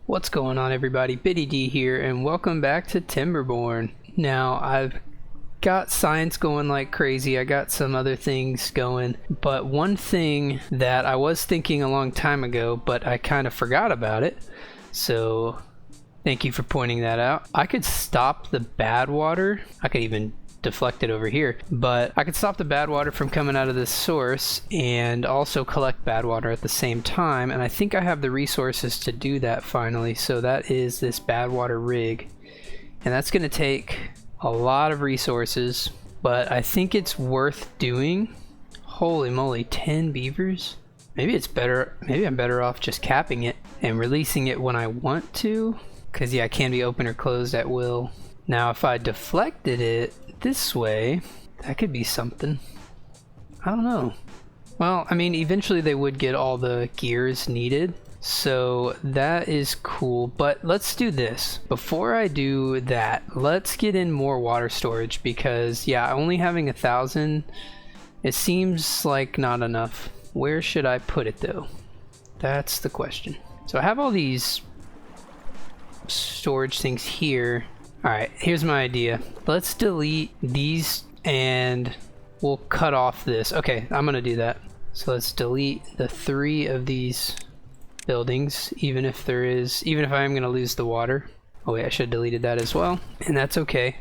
What's going on, everybody? Biddy D here, and welcome back to Timberborn. Now, I've got science going like crazy. I got some other things going, but one thing that I was thinking a long time ago, but I kind of forgot about it, so thank you for pointing that out. I could stop the bad water. I could even deflect it over here, but I could stop the bad water from coming out of this source and also collect bad water at the same time, and I think I have the resources to do that finally. So that is this bad water rig, and that's going to take a lot of resources, but I think it's worth doing. Holy moly, 10 beavers? Maybe it's better, maybe I'm better off just capping it and releasing it when I want to, because yeah, it can be open or closed at will. Now if I deflected it this way, that could be something. I don't know. Well, I mean, eventually they would get all the gears needed, so that is cool. But let's do this. Before I do that, let's get in more water storage, because yeah, only having 1,000, it seems like not enough. Where should I put it though? That's the question. So I have all these storage things here. Alright, here's my idea. Let's delete these and we'll cut off this. Okay, I'm gonna do that. So let's delete the 3 of these buildings, even if I am gonna lose the water. Oh wait, I should have deleted that as well. And that's okay.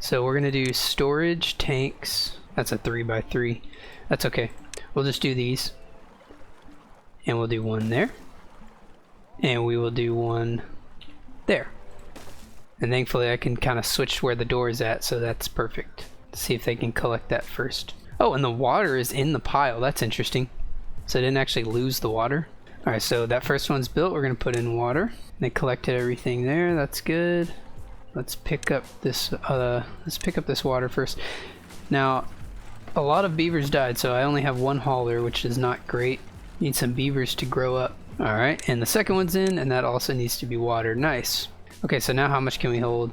So we're gonna do storage tanks. That's a 3x3. That's okay. We'll just do these. And we'll do one there. And we will do one there. And thankfully I can kind of switch where the door is at, so that's perfect. Let's see if they can collect that first. Oh, and the water is in the pile. That's interesting. So I didn't actually lose the water. Alright, so that first one's built. We're going to put in water. They collected everything there. That's good. Let's pick up this water first. Now, a lot of beavers died, so I only have one hauler, which is not great. Need some beavers to grow up. Alright, and the second one's in, and that also needs to be watered. Nice. Okay, so now how much can we hold?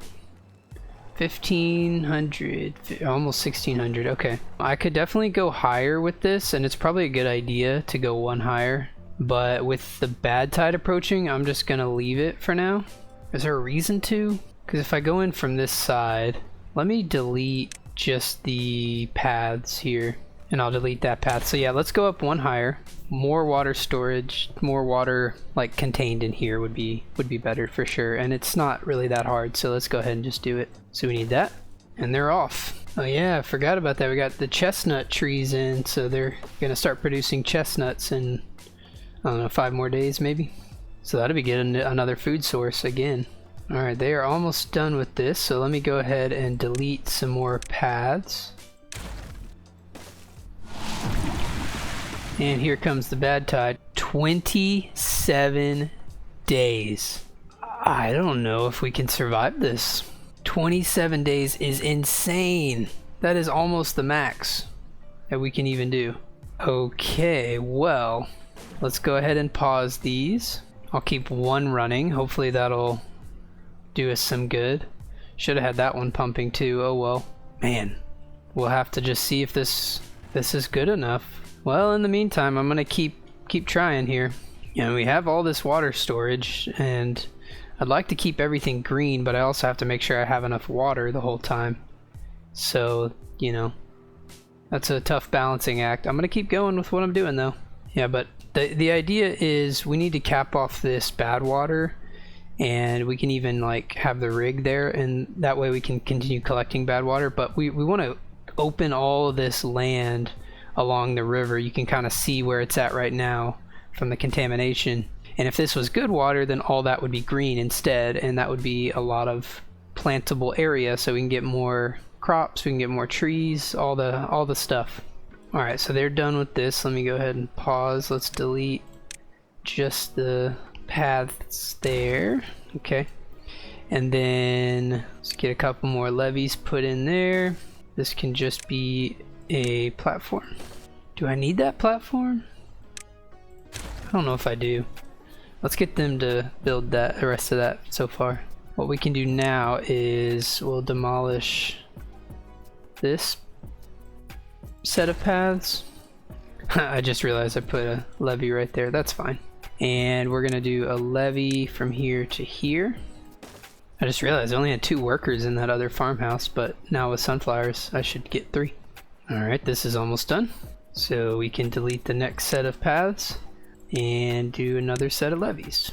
1,500, almost 1,600. Okay, I could definitely go higher with this, and it's probably a good idea to go one higher. But with the bad tide approaching, I'm just gonna leave it for now. Is there a reason to? Because if I go in from this side, let me delete just the paths here, and I'll delete that path. So yeah, let's go up one higher. More water storage, more water like contained in here would be better for sure, and it's not really that hard, so let's go ahead and just do it. So we need that, and they're off. Oh yeah, I forgot about that. We got the chestnut trees in, so they're gonna start producing chestnuts in, I don't know, 5 more days maybe. So that'll be getting another food source again. Alright, they are almost done with this, so let me go ahead and delete some more paths. And here comes the bad tide. 27 days. I don't know if we can survive this. 27 days is insane. That is almost the max that we can even do. Okay, well, let's go ahead and pause these. I'll keep one running. Hopefully that'll do us some good. Should have had that one pumping too. Oh well. Man, we'll have to just see if this is good enough. Well, in the meantime, I'm gonna keep trying here. You know, we have all this water storage, and I'd like to keep everything green, but I also have to make sure I have enough water the whole time. So, you know, that's a tough balancing act. I'm gonna keep going with what I'm doing though. Yeah, but the idea is we need to cap off this bad water, and we can even like have the rig there, and that way we can continue collecting bad water. But we want to open all of this land along the river. You can kind of see where it's at right now from the contamination, and if this was good water, then all that would be green instead, and that would be a lot of plantable area, so we can get more crops, we can get more trees, all the stuff. Alright, so they're done with this. Let me go ahead and pause. Let's delete just the paths there. Okay, and then let's get a couple more levees put in there. This can just be a platform. Do I need that platform? I don't know if I do. Let's get them to build that, the rest of that so far. What we can do now is we'll demolish this set of paths. I just realized I put a levee right there. That's fine. And we're gonna do a levee from here to here. I just realized I only had 2 workers in that other farmhouse, but now with sunflowers I should get 3. Alright, this is almost done. So we can delete the next set of paths and do another set of levees.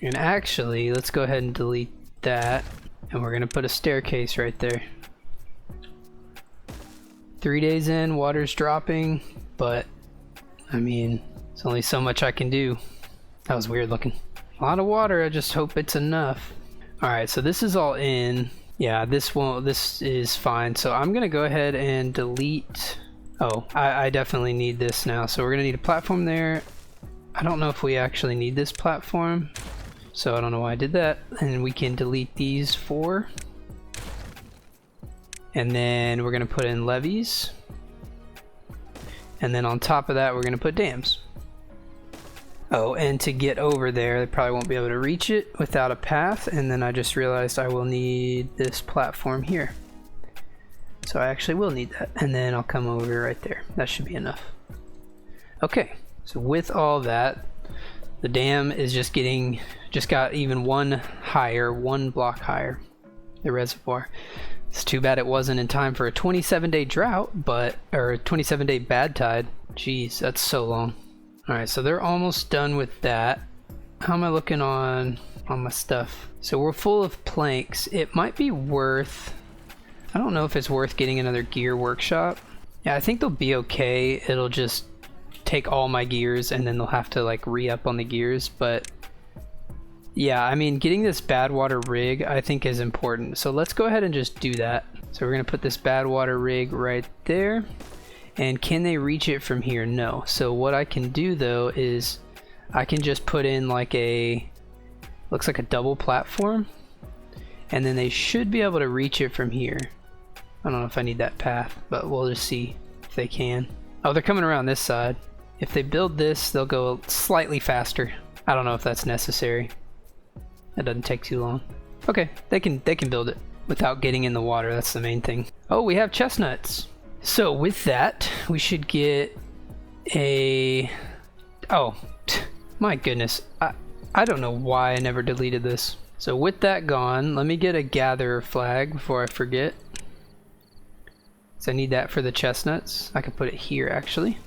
And actually, let's go ahead and delete that, and we're gonna put a staircase right there. 3 days in, water's dropping, but I mean, it's only so much I can do. That was weird looking. A lot of water, I just hope it's enough. Alright, so this is all in. Yeah, this is fine. So I'm gonna go ahead and delete. Oh, I definitely need this now. So we're gonna need a platform there. I don't know if we actually need this platform, so I don't know why I did that. And we can delete these 4. And then we're gonna put in levees. And then on top of that, we're gonna put dams. Oh, and to get over there, they probably won't be able to reach it without a path. And then I just realized I will need this platform here. So I actually will need that. And then I'll come over right there. That should be enough. Okay, so with all that, the dam is just got even one block higher, the reservoir. It's too bad it wasn't in time for a 27-day drought, or a 27-day bad tide. Jeez, that's so long. Alright, so they're almost done with that. How am I looking on my stuff? So we're full of planks. It might be worth, I don't know if it's worth getting another gear workshop. Yeah, I think they'll be okay. It'll just take all my gears and then they'll have to like re-up on the gears. But yeah, I mean, getting this bad water rig I think is important. So let's go ahead and just do that. So we're gonna put this bad water rig right there. And can they reach it from here? No. So what I can do though is I can just put in like looks like a double platform, and then they should be able to reach it from here. I don't know if I need that path, but we'll just see if they can. Oh, they're coming around this side. If they build this, they'll go slightly faster. I don't know if that's necessary. That doesn't take too long. Okay, they can build it without getting in the water. That's the main thing. Oh, we have chestnuts. So with that, we should get a... Oh, my goodness. I don't know why I never deleted this. So with that gone, let me get a gatherer flag before I forget. So I need that for the chestnuts. I could put it here actually.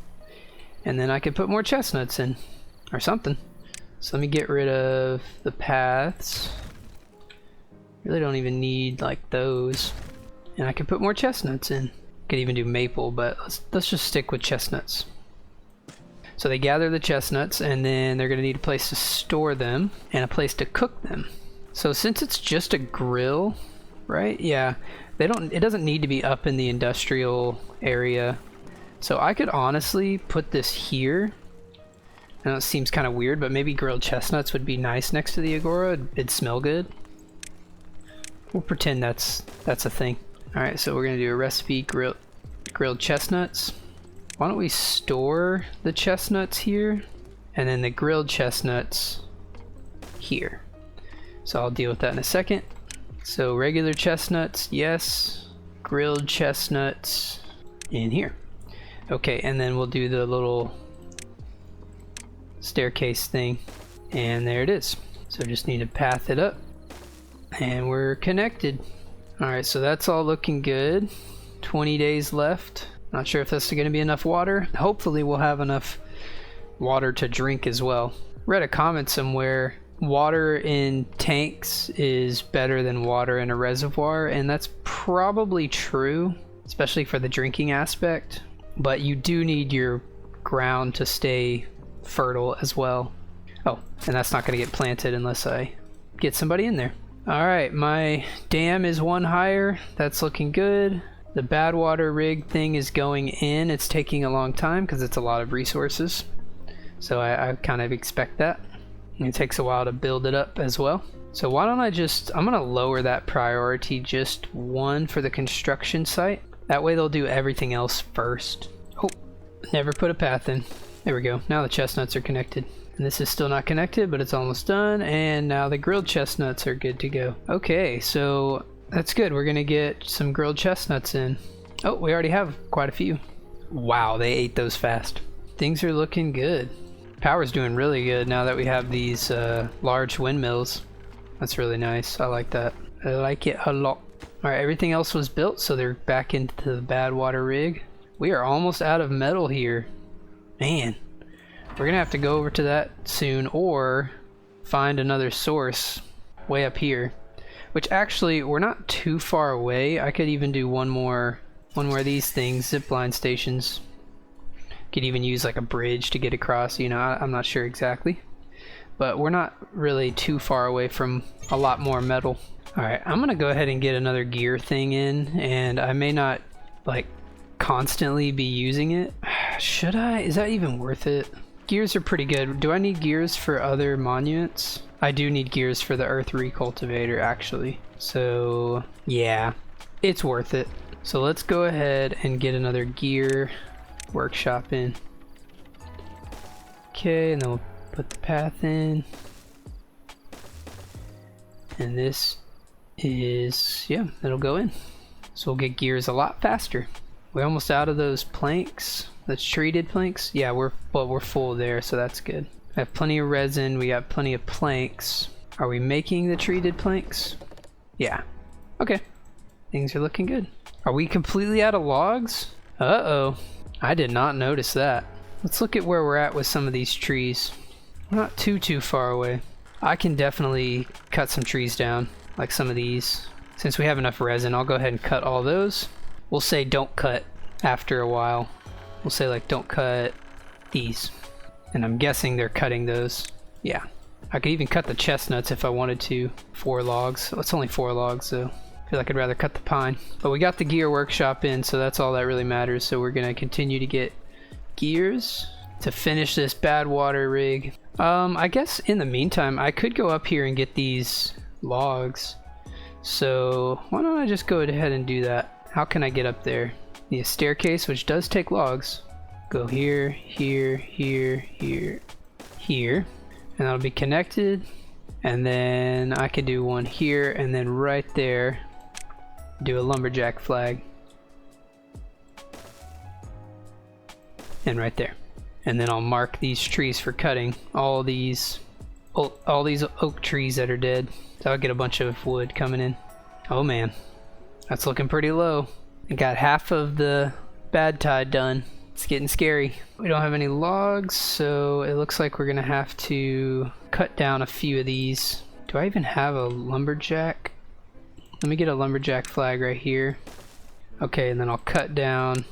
And then I could put more chestnuts in, or something. So let me get rid of the paths. Really don't even need like those. And I can put more chestnuts in. Could even do maple, but let's just stick with chestnuts. So they gather the chestnuts, and then they're gonna need a place to store them and a place to cook them. So since it's just a grill, right? Yeah, it doesn't need to be up in the industrial area. So I could honestly put this here. I know it seems kind of weird, but maybe grilled chestnuts would be nice next to the agora. It'd smell good. We'll pretend that's a thing. Alright, so we're gonna do a recipe grilled chestnuts. Why don't we store the chestnuts here and then the grilled chestnuts here. So I'll deal with that in a second. So regular chestnuts, yes. Grilled chestnuts in here. Okay, and then we'll do the little staircase thing, and there it is. So just need to path it up and we're connected. Alright, so that's all looking good. 20 days left. Not sure if that's going to be enough water. Hopefully we'll have enough water to drink as well. Read a comment somewhere, water in tanks is better than water in a reservoir, and that's probably true, especially for the drinking aspect. But you do need your ground to stay fertile as well. Oh, and that's not going to get planted unless I get somebody in there. Alright, my dam is 1 higher. That's looking good. The bad water rig thing is going in. It's taking a long time because it's a lot of resources. So I kind of expect that. And it takes a while to build it up as well. So why don't I'm going to lower that priority just 1 for the construction site. That way they'll do everything else first. Oh, never put a path in. There we go. Now the chestnuts are connected. And this is still not connected, but it's almost done. And now the grilled chestnuts are good to go. Okay, so that's good. We're gonna get some grilled chestnuts in. Oh, we already have quite a few. Wow, they ate those fast. Things are looking good. Power's doing really good now that we have these large windmills. That's really nice. I like that. I like it a lot. Alright, everything else was built, so they're back into the bad water rig. We are almost out of metal here. Man, we're gonna have to go over to that soon or find another source way up here. Which actually, we're not too far away. I could even do one more of these things, zipline stations. Could even use like a bridge to get across, you know, I'm not sure exactly. But we're not really too far away from a lot more metal. Alright, I'm gonna go ahead and get another gear thing in, and I may not like constantly be using it. Should I? Is that even worth it? Gears are pretty good. Do I need gears for other monuments? I do need gears for the earth recultivator actually. So yeah, it's worth it. So let's go ahead and get another gear workshop in. Okay, and then we'll put the path in. And this is, yeah, it'll go in. So we'll get gears a lot faster. We're almost out of those planks, those treated planks. Yeah, we're full there, so that's good. I have plenty of resin, we got plenty of planks. Are we making the treated planks? Yeah. Okay. Things are looking good. Are we completely out of logs? Uh-oh. I did not notice that. Let's look at where we're at with some of these trees. We're not too far away. I can definitely cut some trees down, like some of these. Since we have enough resin, I'll go ahead and cut all those. We'll say don't cut after a while. We'll say like don't cut these. And I'm guessing they're cutting those. Yeah. I could even cut the chestnuts if I wanted to. 4 logs. Well, it's only 4 logs, so I feel like I'd rather cut the pine. But we got the gear workshop in, so that's all that really matters. So we're gonna continue to get gears to finish this bad water rig. I guess in the meantime, I could go up here and get these logs. So why don't I just go ahead and do that? How can I get up there? Need a staircase, which does take logs. Go here, here, here, here, here. And that'll be connected. And then I could do one here, and then right there, do a lumberjack flag. And right there. And then I'll mark these trees for cutting. All these oak trees that are dead. So I'll get a bunch of wood coming in. Oh man, that's looking pretty low. I got half of the bad tide done. It's getting scary. We don't have any logs, so it looks like we're gonna have to cut down a few of these. Do I even have a lumberjack? Let me get a lumberjack flag right here. Okay, and then I'll cut down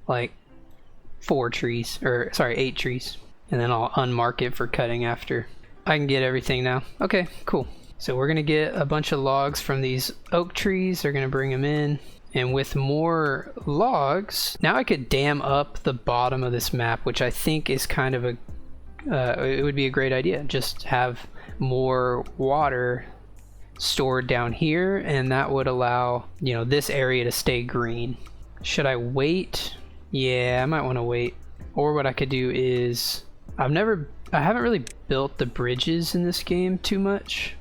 like 8 trees. And then I'll unmark it for cutting after. I can get everything now. Okay, cool. So we're gonna get a bunch of logs from these oak trees. They're gonna bring them in. And with more logs, now I could dam up the bottom of this map, which I think is kind of a, it would be a great idea. Just have more water stored down here, and that would allow, you know, this area to stay green. Should I wait? Yeah, I might want to wait. Or what I could do is, I haven't really built the bridges in this game too much.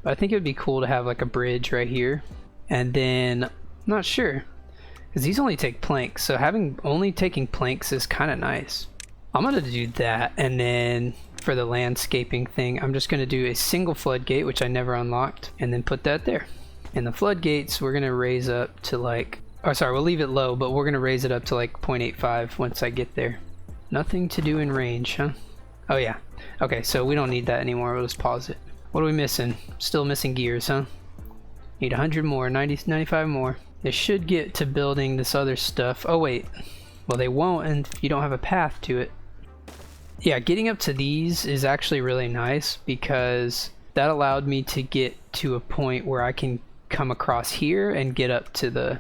But I think it would be cool to have like a bridge right here. And then, I'm not sure, because these only take planks, so having only taking planks is kind of nice. I'm gonna do that, and then for the landscaping thing, I'm just gonna do a single floodgate, which I never unlocked, and then put that there. And the floodgates, we're gonna raise up to like, oh sorry, we'll leave it low, but we're gonna raise it up to like 0.85 once I get there. Nothing to do in range, huh? Oh yeah. Okay, so we don't need that anymore. We'll just pause it. What are we missing? Still missing gears, huh? Need 100 more, 95 more. They should get to building this other stuff. Oh wait, well they won't, and you don't have a path to it. Yeah, getting up to these is actually really nice because that allowed me to get to a point where I can come across here and get up to the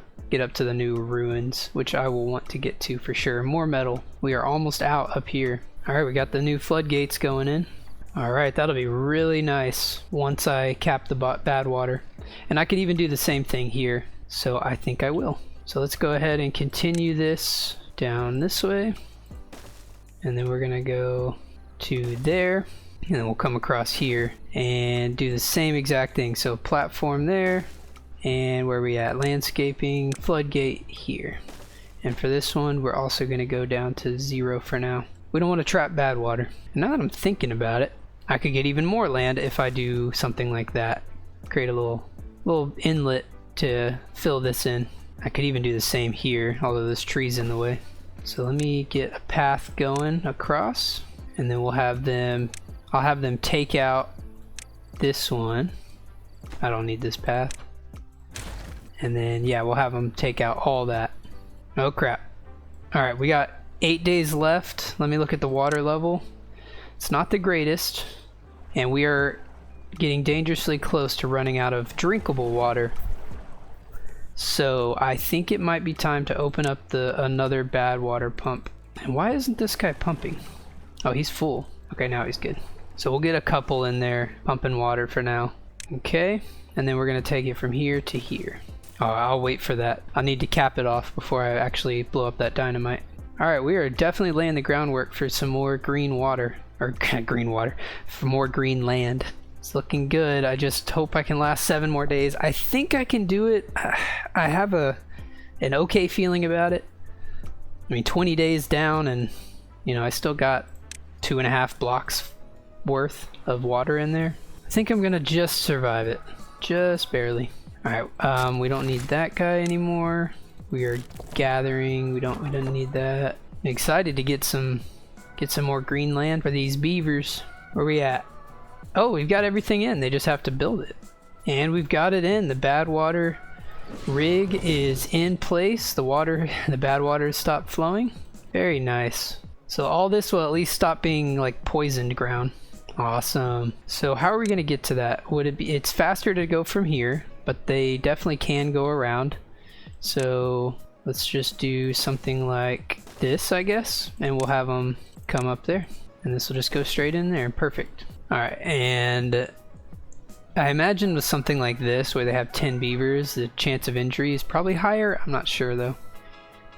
new ruins, which I will want to get to for sure. More metal. We are almost out up here. All right, we got the new floodgates going in. All right, that'll be really nice once I cap the bad water. And I could even do the same thing here. So I think I will. So let's go ahead and continue this down this way. And then we're gonna go to there. And then we'll come across here and do the same exact thing. So platform there. And where we at? Landscaping, floodgate here. And for this one, we're also gonna go down to 0 for now. We don't want to trap bad water. And now that I'm thinking about it, I could get even more land if I do something like that. Create a little inlet to fill this in. I could even do the same here, although this tree's in the way. So let me get a path going across, and then I'll have them take out this one. I don't need this path. And then, yeah, we'll have them take out all that. Oh crap. Alright, we got 8 days left. Let me look at the water level. It's not the greatest, and we are getting dangerously close to running out of drinkable water. So I think it might be time to open up another bad water pump. And why isn't this guy pumping? Oh, he's full. Okay, now he's good. So we'll get a couple in there pumping water for now. Okay, and then we're gonna take it from here to here. Oh, I'll wait for that. I need to cap it off before I actually blow up that dynamite. Alright, we are definitely laying the groundwork for some more green water. Or green water. For more green land. It's looking good. I just hope I can last 7 more days. I think I can do it. I have an okay feeling about it. I mean, 20 days down, and you know, I still got 2.5 blocks worth of water in there. I think I'm gonna just survive it. Just barely. Alright, we don't need that guy anymore. We are gathering. We don't need that. I'm excited to get some more green land for these beavers. Where we at? Oh, we've got everything in. They just have to build it. And we've got it in. The bad water rig is in place. The bad water has stopped flowing. Very nice. So all this will at least stop being like poisoned ground. Awesome. So how are we gonna get to that? Would it be? It's faster to go from here, but they definitely can go around. So let's just do something like this, I guess, and we'll have them come up there, and this will just go straight in there. Perfect. All right, and I imagine with something like this where they have 10 beavers, the chance of injury is probably higher. I'm not sure though.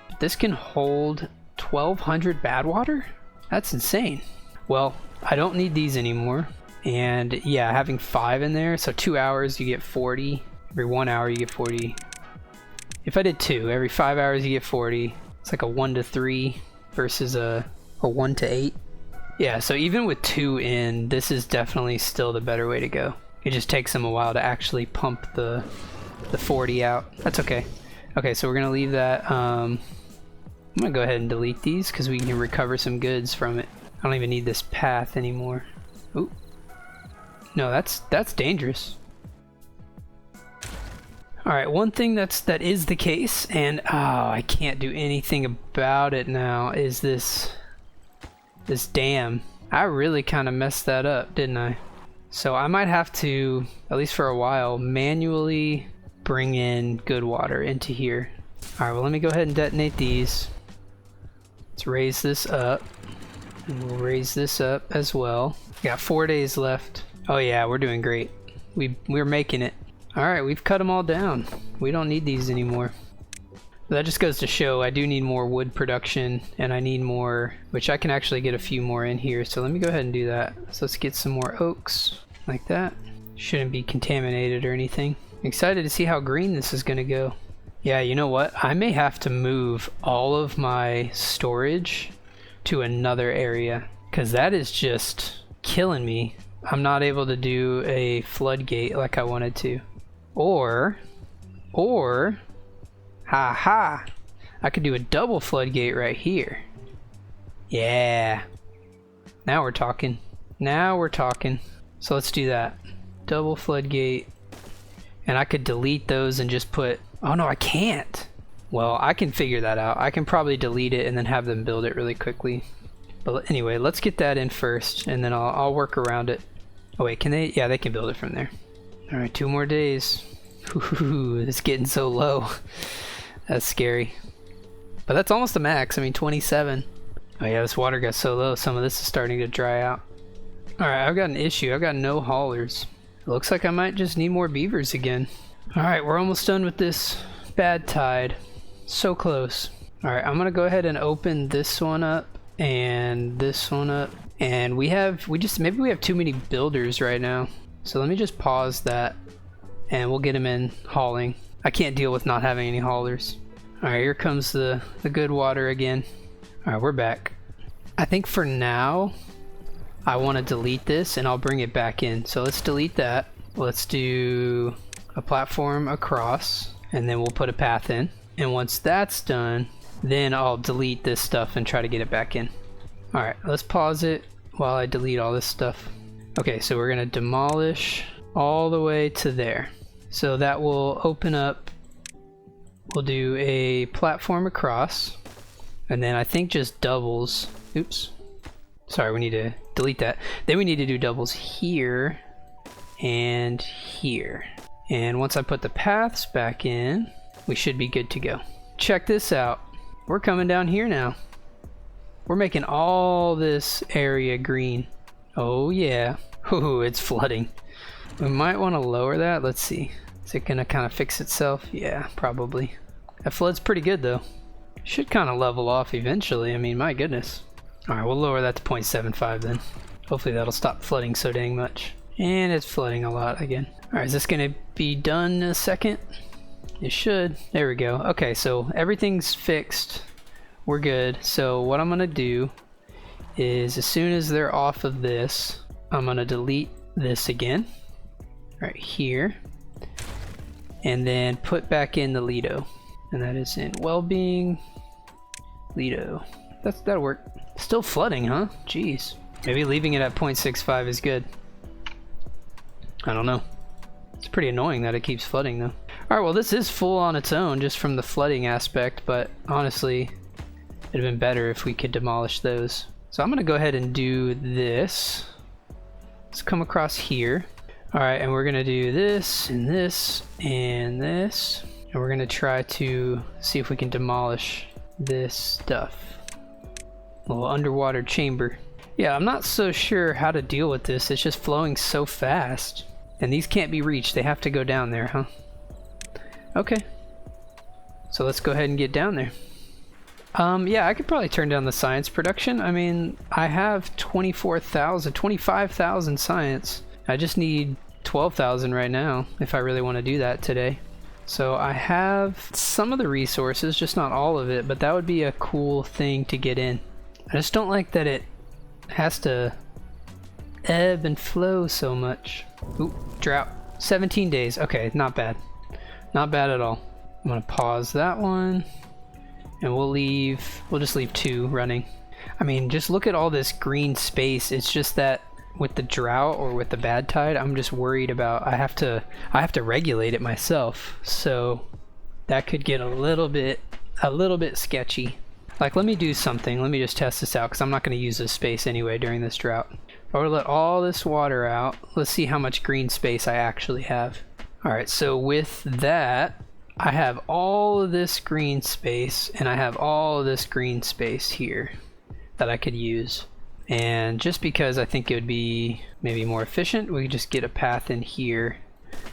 But this can hold 1,200 bad water? That's insane. Well, I don't need these anymore. And yeah, having 5 in there, so 2 hours you get 40. Every 1 hour you get 40. If I did 2, every 5 hours you get 40. It's like a 1 to 3 versus a 1 to 8. Yeah, so even with 2 in, this is definitely still the better way to go. It just takes them a while to actually pump the 40 out. That's okay. Okay, so we're gonna leave that. I'm gonna go ahead and delete these because we can recover some goods from it. I don't even need this path anymore. Ooh. No, that's dangerous. Alright, one thing that is the case, and I can't do anything about it now, is this dam. I really kind of messed that up, didn't I? So I might have to, at least for a while, manually bring in good water into here. Alright, well let me go ahead and detonate these. Let's raise this up. And we'll raise this up as well. We got 4 days left. Oh yeah, we're doing great. We're making it. Alright, we've cut them all down. We don't need these anymore. That just goes to show I do need more wood production, and I need more, which I can actually get a few more in here, so let me go ahead and do that. So let's get some more oaks, like that. Shouldn't be contaminated or anything. Excited to see how green this is gonna go. Yeah, you know what? I may have to move all of my storage to another area, because that is just killing me. I'm not able to do a floodgate like I wanted to. Or, haha, I could do a double floodgate right here. Yeah. Now we're talking. Now we're talking. So let's do that. Double floodgate. And I could delete those and just put... Oh no, I can't. Well, I can figure that out. I can probably delete it and then have them build it really quickly. But anyway, let's get that in first, and then I'll work around it. Oh wait, can they? Yeah, they can build it from there. Alright, 2 more days. Ooh, it's getting so low. That's scary. But that's almost the max. I mean, 27. Oh yeah, this water got so low, some of this is starting to dry out. Alright, I've got an issue. I've got no haulers. It looks like I might just need more beavers again. Alright, we're almost done with this bad tide. So close. Alright, I'm gonna go ahead and open this one up and this one up. And maybe we have too many builders right now. So let me just pause that and we'll get them in hauling. I can't deal with not having any haulers. Alright, here comes the good water again. Alright, we're back. I think for now, I want to delete this and I'll bring it back in. So let's delete that. Let's do a platform across and then we'll put a path in. And once that's done, then I'll delete this stuff and try to get it back in. All right, let's pause it while I delete all this stuff. Okay, so we're gonna demolish all the way to there. So that will open up, we'll do a platform across, and then I think just doubles. Oops, sorry, we need to delete that. Then we need to do doubles here and here. And once I put the paths back in, we should be good to go. Check this out. We're coming down here now. We're making all this area green. Oh yeah. Ooh, it's flooding. We might want to lower that. Let's see. Is it gonna kind of fix itself? Yeah, probably. That flood's pretty good though. Should kind of level off eventually. I mean, my goodness. Alright, we'll lower that to 0.75 then. Hopefully that'll stop flooding so dang much. And it's flooding a lot again. Alright, is this gonna be done in a second? It should. There we go. Okay, so everything's fixed. We're good. So what I'm gonna do is as soon as they're off of this, I'm gonna delete this again right here and then put back in the Lido, and that is in well-being Lido. That'll work. Still flooding, huh? Jeez. Maybe leaving it at 0.65 is good. I don't know. It's pretty annoying that it keeps flooding though. Alright, well this is full on its own just from the flooding aspect, but honestly it'd have been better if we could demolish those. So I'm gonna go ahead and do this. Let's come across here. Alright, and we're gonna do this and this and this. And we're gonna try to see if we can demolish this stuff. A little underwater chamber. Yeah, I'm not so sure how to deal with this. It's just flowing so fast. And these can't be reached. They have to go down there, huh? Okay. So let's go ahead and get down there. Yeah, I could probably turn down the science production. I mean, I have 25,000 science. I just need 12,000 right now if I really want to do that today. So I have some of the resources, just not all of it, but that would be a cool thing to get in. I just don't like that it has to ebb and flow so much. Ooh, drought. 17 days. Okay, not bad. Not bad at all. I'm gonna pause that one. And we'll just leave 2 running. I mean, just look at all this green space. It's just that with the drought or with the bad tide, I'm just worried about, I have to regulate it myself. So that could get a little bit sketchy. Like, let me do something. Let me just test this out because I'm not going to use this space anyway during this drought. Or let all this water out. Let's see how much green space I actually have. Alright, so with that, I have all of this green space and I have all of this green space here that I could use. And just because I think it would be maybe more efficient, we could just get a path in here,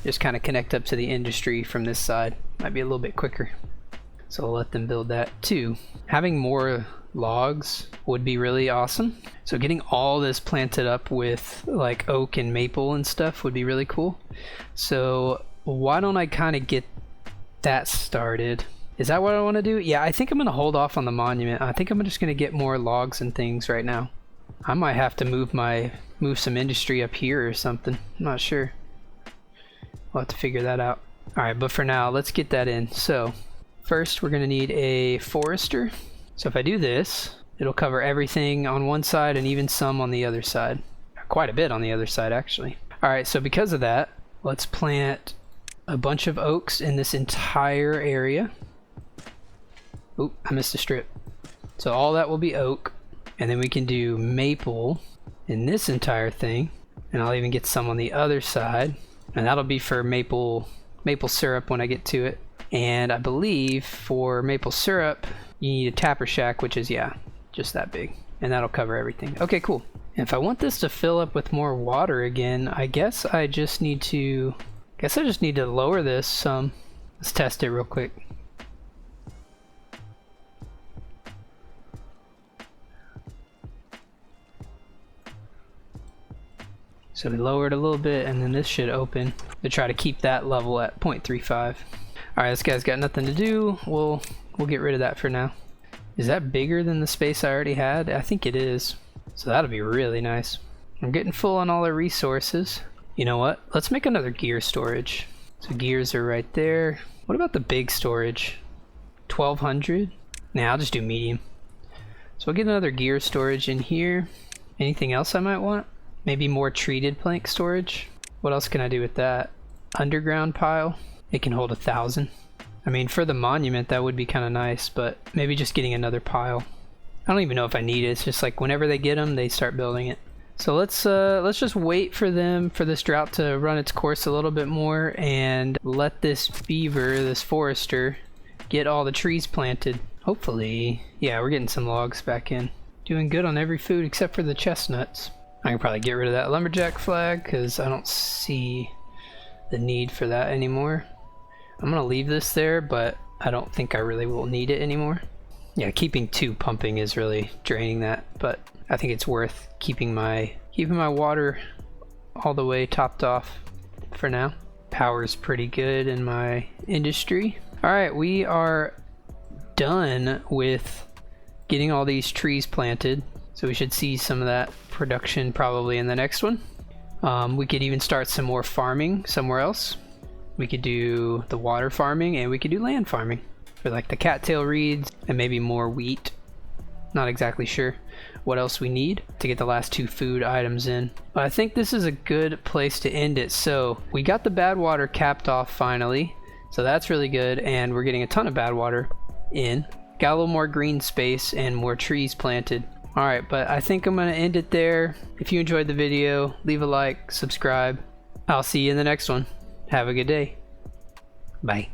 just kind of connect up to the industry from this side. Might be a little bit quicker. So I'll let them build that too. Having more logs would be really awesome. So getting all this planted up with like oak and maple and stuff would be really cool. So why don't I kind of get that started? Is that what I want to do? Yeah, I think I'm going to hold off on the monument. I think I'm just going to get more logs and things right now. I might have to move some industry up here or something. I'm not sure. We'll have to figure that out. Alright, but for now, let's get that in. So first we're going to need a forester. So if I do this, it'll cover everything on one side and even some on the other side. Quite a bit on the other side actually. Alright, so because of that, let's plant a bunch of oaks in this entire area. Oop, I missed a strip. So all that will be oak. And then we can do maple in this entire thing. And I'll even get some on the other side. And that'll be for maple syrup when I get to it. And I believe for maple syrup, you need a tapper shack, which is, yeah, just that big. And that'll cover everything. Okay, cool. And if I want this to fill up with more water again, I guess I just need to lower this some. Let's test it real quick. So we lower it a little bit and then this should open to try to keep that level at 0.35. Alright, this guy's got nothing to do. We'll get rid of that for now. Is that bigger than the space I already had? I think it is. So that'll be really nice. I'm getting full on all our resources. You know what? Let's make another gear storage. So gears are right there. What about the big storage? 1200? Nah, I'll just do medium. So we'll get another gear storage in here. Anything else I might want? Maybe more treated plank storage? What else can I do with that? Underground pile? It can hold 1,000. I mean, for the monument that would be kind of nice, but maybe just getting another pile. I don't even know if I need it. It's just like whenever they get them, they start building it. So let's just wait for this drought to run its course a little bit more and let this beaver, this forester, get all the trees planted. Hopefully, yeah, we're getting some logs back in. Doing good on every food except for the chestnuts. I can probably get rid of that lumberjack flag because I don't see the need for that anymore. I'm gonna leave this there, but I don't think I really will need it anymore. Yeah, keeping 2 pumping is really draining that, but I think it's worth keeping my water all the way topped off for now. Power's pretty good in my industry. All right, we are done with getting all these trees planted, so we should see some of that production probably in the next one. We could even start some more farming somewhere else. We could do the water farming, and we could do land farming for like the cattail reeds and maybe more wheat. Not exactly sure what else we need to get the last 2 food items in, but I think this is a good place to end it. So we got the bad water capped off finally, so that's really good, and we're getting a ton of bad water in. Got a little more green space and more trees planted. All right, but I think I'm gonna end it there. If you enjoyed the video, leave a like, subscribe. I'll see you in the next one. Have a good day. Bye.